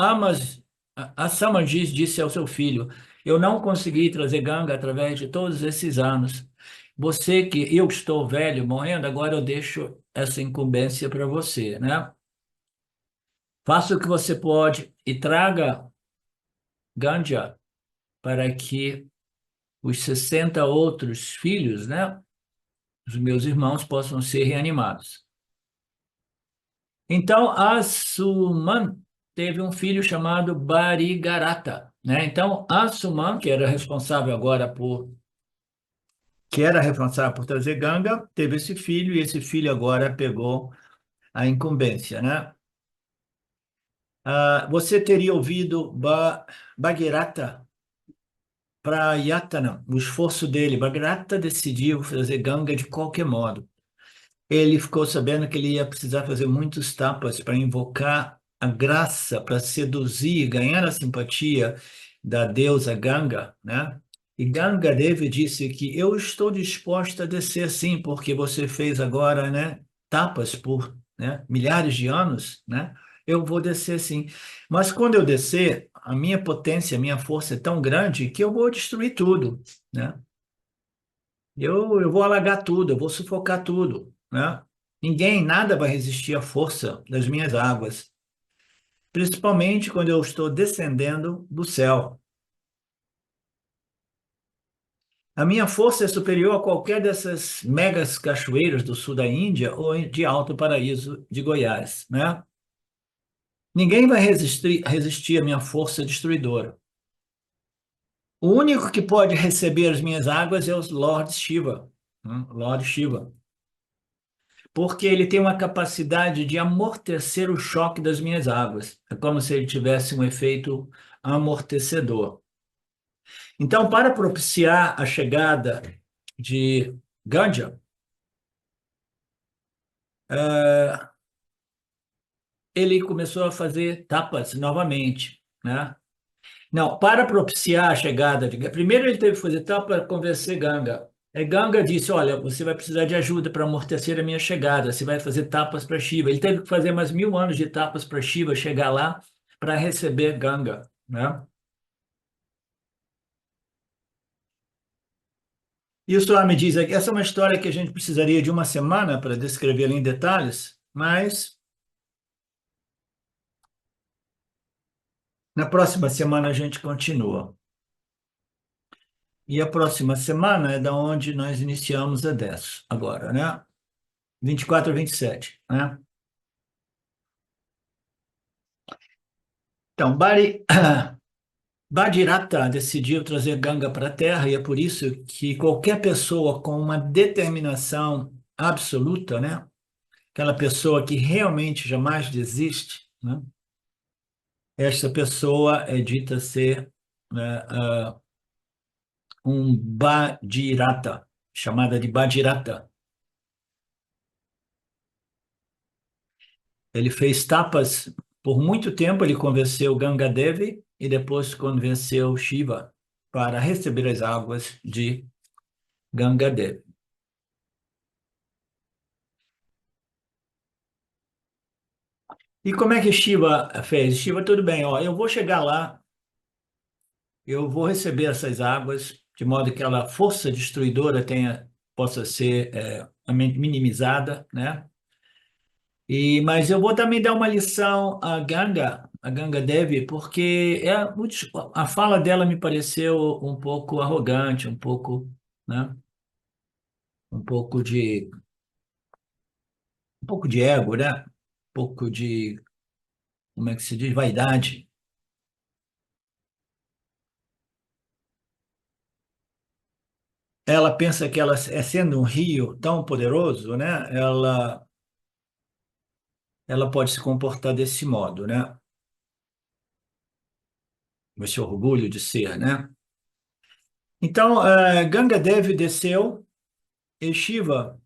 S1: a Samarjis disse ao seu filho: eu não consegui trazer Ganga através de todos esses anos. Você que eu estou velho, morrendo, agora eu deixo essa incumbência para você, né? Faça o que você pode e traga Ganja para que os 60 outros filhos, né, os meus irmãos, possam ser reanimados. Então, Asuman teve um filho chamado Barigarata, né? Então, Asuman, que era responsável por trazer Ganga, teve esse filho e esse filho agora pegou a incumbência, né? Você teria ouvido Bhagirata Prayatana, o esforço dele. Bhagirata decidiu fazer Ganga de qualquer modo. Ele ficou sabendo que ele ia precisar fazer muitos tapas para invocar a graça, para seduzir, ganhar a simpatia da deusa Ganga, né? E Ganga Devi disse que eu estou disposta a descer sim, porque você fez agora, né, tapas por né? Milhares de anos, né? Eu vou descer sim. Mas quando eu descer, a minha potência, a minha força é tão grande que eu vou destruir tudo, né? Eu vou alagar tudo, eu vou sufocar tudo, né? Ninguém, nada vai resistir à força das minhas águas, principalmente quando eu estou descendendo do céu. A minha força é superior a qualquer dessas megas cachoeiras do sul da Índia ou de Alto Paraíso de Goiás, né? Ninguém vai resistir à minha força destruidora. O único que pode receber as minhas águas é o Lord Shiva, né? Lord Shiva, porque ele tem uma capacidade de amortecer o choque das minhas águas. É como se ele tivesse um efeito amortecedor. Então, para propiciar a chegada de Ganja, ele começou a fazer tapas novamente, né? Não, para propiciar a chegada de... Primeiro ele teve que fazer tal para convencer Ganga. Aí Ganga disse, olha, você vai precisar de ajuda para amortecer a minha chegada, você vai fazer tapas para Shiva. Ele teve que fazer mais 1000 anos de tapas para Shiva chegar lá para receber Ganga, né? E o Swami diz aqui, essa é uma história que a gente precisaria de uma semana para descrevê-la em detalhes, mas na próxima semana a gente continua. E a próxima semana é da onde nós iniciamos a 10, agora, né? 24 a 27, né? Então, Bhadirata decidiu trazer Ganga para a Terra e é por isso que qualquer pessoa com uma determinação absoluta, né? Aquela pessoa que realmente jamais desiste, né? Esta pessoa é dita ser, né, um Bhadirata, chamada de Bhadirata. Ele fez tapas por muito tempo, ele convenceu Ganga Devi e depois convenceu Shiva para receber as águas de Ganga Devi. E como é que Shiva fez? Shiva, tudo bem, ó, eu vou chegar lá, eu vou receber essas águas, de modo que a força destruidora possa ser minimizada, né? Mas eu vou também dar uma lição a Ganga Devi, porque a fala dela me pareceu um pouco arrogante, um pouco, né? Um pouco de, um pouco de ego, né? Um pouco de, como é que se diz, vaidade. Ela pensa que ela é sendo um rio tão poderoso, né? Ela pode se comportar desse modo, né? Esse orgulho de ser, né? Então, Ganga Devi desceu e Shiva,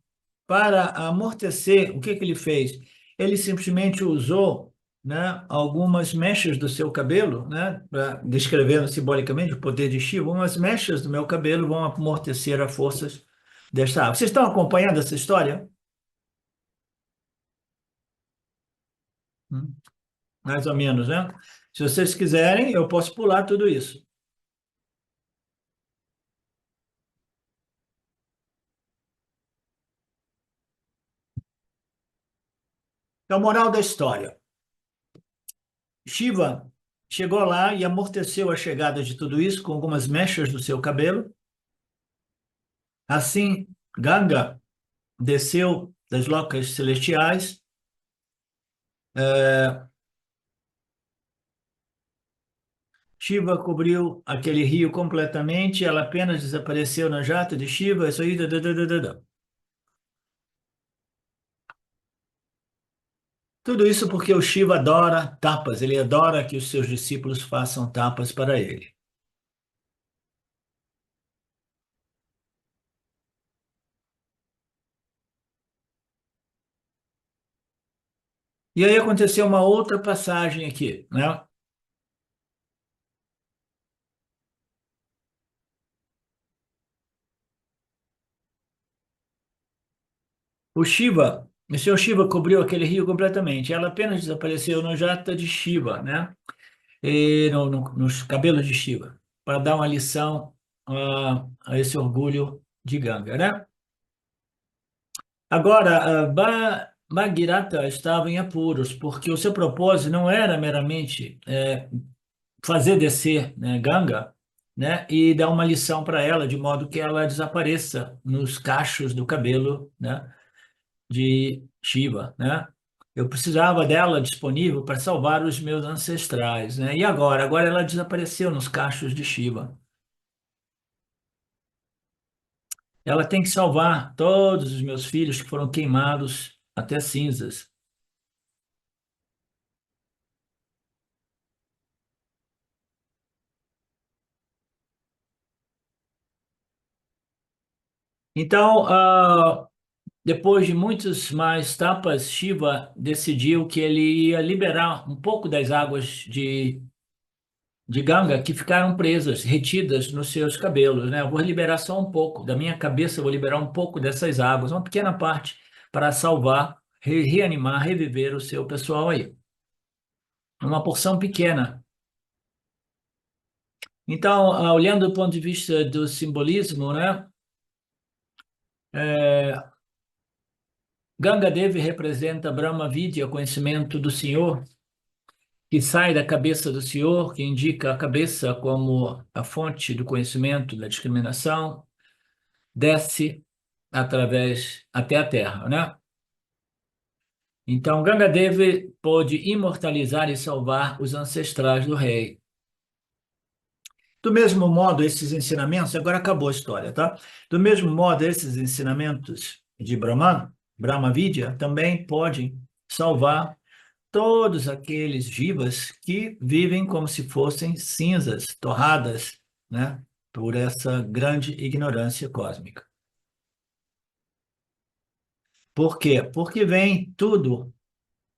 S1: para amortecer, o que que ele fez? Ele simplesmente usou, né, algumas mechas do seu cabelo, né, descrevendo simbolicamente o poder de Shiva, umas mechas do meu cabelo vão amortecer as forças desta água. Vocês estão acompanhando essa história? Hum, Mais ou menos, né? Se vocês quiserem, eu posso pular tudo isso. Então, moral da história. Shiva chegou lá e amorteceu a chegada de tudo isso com algumas mechas do seu cabelo. Assim, Ganga desceu das locas celestiais, Shiva cobriu aquele rio completamente, ela apenas desapareceu na jata de Shiva, isso aí, dadadadadada. Tudo isso porque o Shiva adora tapas, ele adora que os seus discípulos façam tapas para ele. E aí aconteceu uma outra passagem aqui, né? O Shiva O seu Shiva cobriu aquele rio completamente. Ela apenas desapareceu no jata de Shiva, né? E nos cabelos de Shiva, para dar uma lição a esse orgulho de Ganga, né? Agora, Bhagirata estava em apuros, porque o seu propósito não era meramente fazer descer, né, Ganga, né, e dar uma lição para ela, de modo que ela desapareça nos cachos do cabelo, né, de Shiva, né? Eu precisava dela disponível para salvar os meus ancestrais, né? E agora? Agora ela desapareceu nos cachos de Shiva. Ela tem que salvar todos os meus filhos que foram queimados até cinzas. Então, depois de muitas mais tapas, Shiva decidiu que ele ia liberar um pouco das águas de Ganga que ficaram presas, retidas nos seus cabelos, né? Eu vou liberar só um pouco da minha cabeça, eu vou liberar um pouco dessas águas, uma pequena parte, para salvar, reanimar, reviver o seu pessoal aí. Uma porção pequena. Então, olhando do ponto de vista do simbolismo, né? Ganga Devi representa Brahma Vidya, conhecimento do Senhor, que sai da cabeça do Senhor, que indica a cabeça como a fonte do conhecimento, da discriminação, desce através até a terra, né? Então, Gangadeva pôde imortalizar e salvar os ancestrais do rei. Do mesmo modo, esses ensinamentos, agora acabou a história, tá? Do mesmo modo, esses ensinamentos de Brahman, Brahma Vidya, também podem salvar todos aqueles jivas que vivem como se fossem cinzas torradas, né, por essa grande ignorância cósmica. Por quê? Porque vem tudo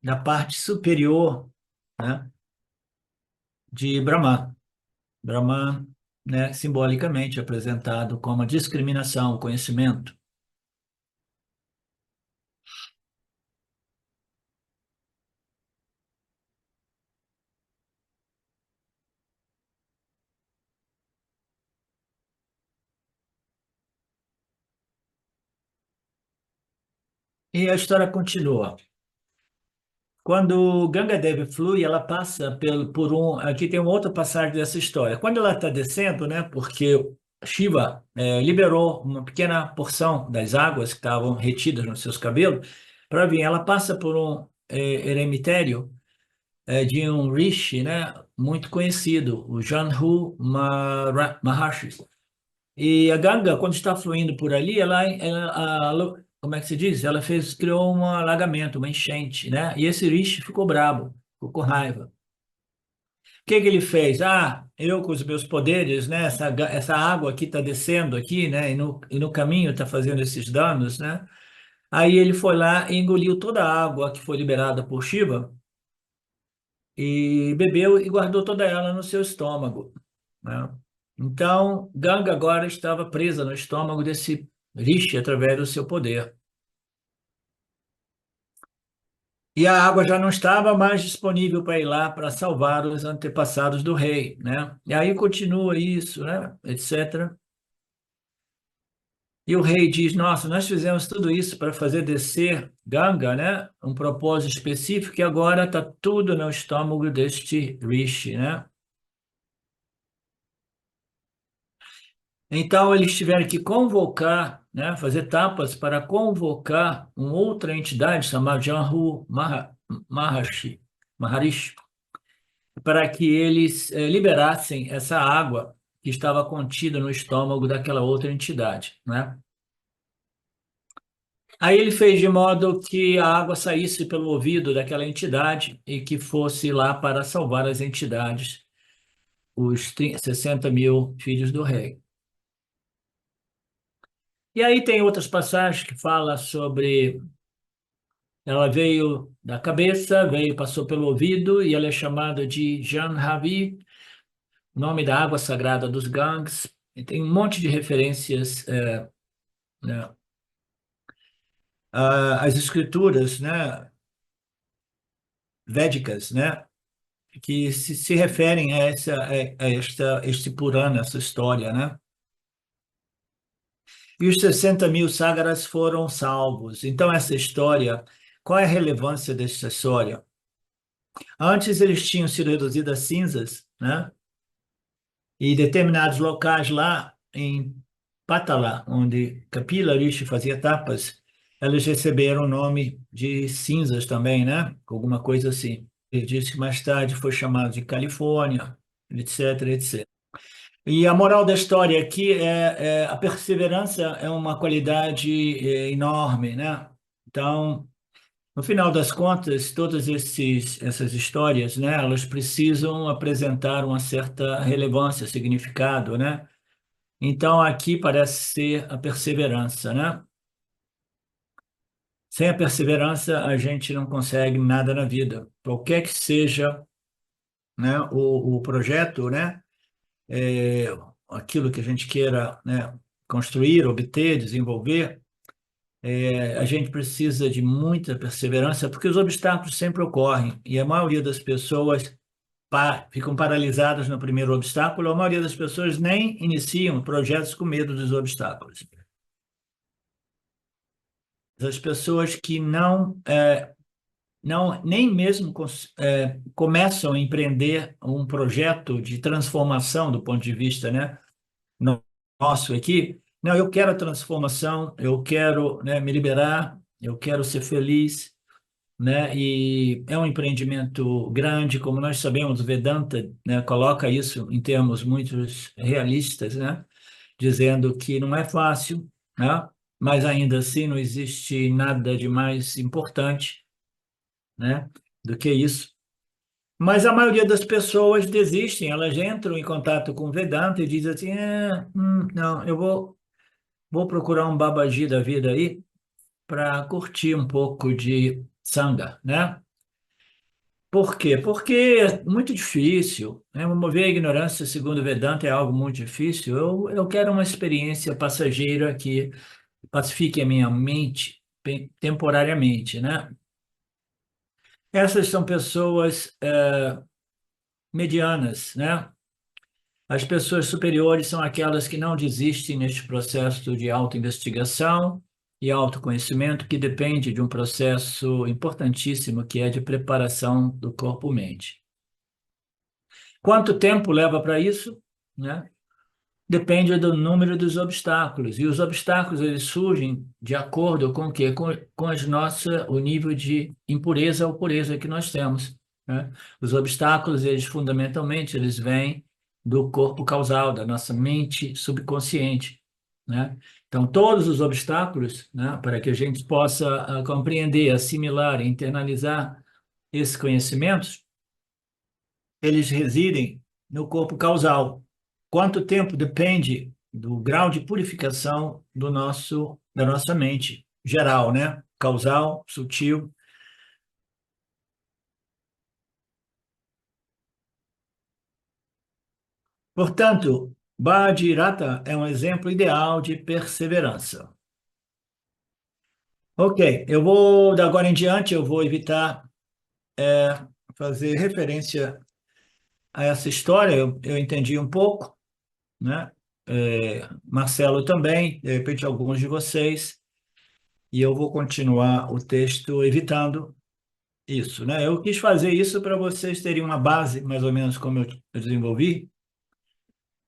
S1: da parte superior, né, de Brahman. Brahman, né, simbolicamente apresentado como a discriminação, o conhecimento. E a história continua. Quando Ganga flui, ela passa por um. Aqui tem uma outra passagem dessa história. Quando ela está descendo, né, porque Shiva liberou uma pequena porção das águas que estavam retidas nos seus cabelos para vir, ela passa por um eremitério de um rishi, né, muito conhecido, o Janhu Maharshi. E a Ganga, quando está fluindo por ali, como é que se diz? Criou um alagamento, uma enchente, né? E esse Rishi ficou brabo, ficou com raiva. O que que ele fez? Eu com os meus poderes, né? Essa água aqui está descendo aqui, né? E no caminho está fazendo esses danos, né? Aí ele foi lá e engoliu toda a água que foi liberada por Shiva e bebeu e guardou toda ela no seu estômago, né? Então, Ganga agora estava presa no estômago desse Rishi através do seu poder. E a água já não estava mais disponível para ir lá para salvar os antepassados do rei, né? E aí continua isso, né? Etc. E o rei diz: Nossa, nós fizemos tudo isso para fazer descer Ganga, né? Um propósito específico, e agora está tudo no estômago deste Rishi, né? Então, eles tiveram que convocar, né, fazer tapas para convocar uma outra entidade chamada Maharishi, para que eles liberassem essa água que estava contida no estômago daquela outra entidade, né? Aí ele fez de modo que a água saísse pelo ouvido daquela entidade e que fosse lá para salvar as entidades, os 60 mil filhos do rei. E aí tem outras passagens que fala sobre ela veio da cabeça, veio, passou pelo ouvido e ela é chamada de Janhavi, nome da água sagrada dos Ganges. E tem um monte de referências, né, as escrituras, né, védicas, né, que se referem a este Purana, essa história, né? E os 60.000 Sagaras foram salvos. Então, essa história, qual é a relevância dessa história? Antes eles tinham sido reduzidos a cinzas, né? E determinados locais lá em Patala, onde Kapila Rishi fazia tapas, eles receberam o nome de cinzas também, né? Alguma coisa assim. Ele disse que mais tarde foi chamado de Califórnia, etc, etc. E a moral da história aqui é a perseverança é uma qualidade enorme, né? Então, no final das contas, essas histórias, né, elas precisam apresentar uma certa relevância, significado, né? Então, aqui parece ser a perseverança, né? Sem a perseverança, a gente não consegue nada na vida. Qualquer que seja, né, o projeto, né, é, aquilo que a gente queira, né, construir, obter, desenvolver, a gente precisa de muita perseverança, porque os obstáculos sempre ocorrem, e a maioria das pessoas ficam paralisadas no primeiro obstáculo, a maioria das pessoas nem iniciam projetos com medo dos obstáculos. As pessoas que não nem mesmo começam a empreender um projeto de transformação do ponto de vista, né, nosso aqui, não, eu quero a transformação, eu quero, né, me liberar, eu quero ser feliz, né? E é um empreendimento grande, como nós sabemos, o Vedanta, né, coloca isso em termos muito realistas, né? Dizendo que não é fácil, né? Mas ainda assim não existe nada de mais importante, né, do que isso. Mas a maioria das pessoas desistem, elas entram em contato com o Vedanta e dizem assim, não, vou procurar um Babaji da vida aí para curtir um pouco de Sangha, né? Por quê? Porque é muito difícil, né? Mover a ignorância, segundo o Vedanta, é algo muito difícil. Eu quero uma experiência passageira que pacifique a minha mente temporariamente, né? Essas são pessoas medianas, né? As pessoas superiores são aquelas que não desistem neste processo de autoinvestigação e autoconhecimento, que depende de um processo importantíssimo, que é de preparação do corpo-mente. Quanto tempo leva para isso, né? Depende do número dos obstáculos. E os obstáculos eles surgem de acordo com o quê? Com o nível de impureza ou pureza que nós temos, né? Os obstáculos, eles fundamentalmente, eles vêm do corpo causal, da nossa mente subconsciente, né? Então, todos os obstáculos, né, para que a gente possa compreender, assimilar, internalizar esses conhecimentos, eles residem no corpo causal. Quanto tempo depende do grau de purificação da nossa mente geral, né? Causal, sutil. Portanto, Bhadirata é um exemplo ideal de perseverança. Ok, eu vou, da agora em diante, eu vou evitar fazer referência a essa história. Eu entendi um pouco, né? Marcelo também, de repente alguns de vocês. E eu vou continuar o texto evitando isso, né? Eu quis fazer isso para vocês terem uma base, mais ou menos como eu desenvolvi,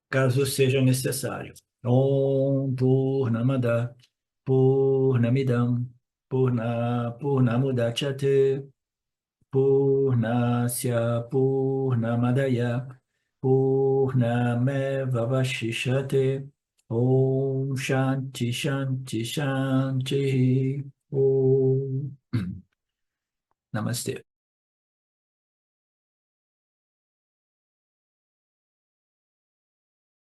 S1: caso seja necessário. Om Purnamada Purnamidam Purnamudachyate Purnasya Purnamadaya Purnamevavashishate Om Shanti Shanti Shanti Om Namaste.